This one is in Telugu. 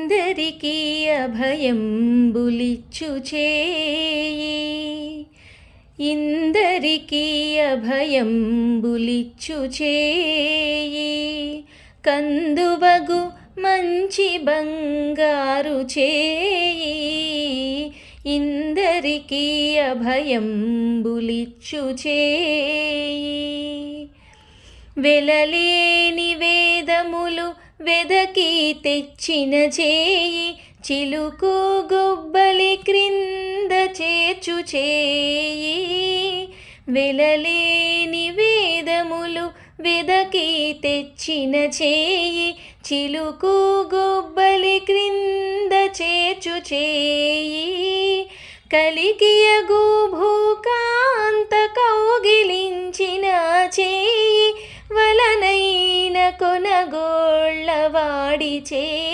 ఇందరికీ అభయంబులిచ్చు చేయి, ఇందరికీ అభయంబులిచ్చు చేయి, కందువగు మంచి బంగారు చేయి, ఇందరికీ అభయంబులిచ్చు చేయి. వెలలేని వేదములు వెదకి తెచ్చిన చేయి, చిలుకు గొబ్బలి క్రింద చేర్చు చేయి, వెలలేని వేదములు వెదకి తెచ్చిన చేయి, చిలుకు గొబ్బలి క్రింద చేర్చు చేయి, కలికియగు భూకాంత కౌగిలించిన చేయి, వలనైన కొనగోళ్ళ వాడి చేయి.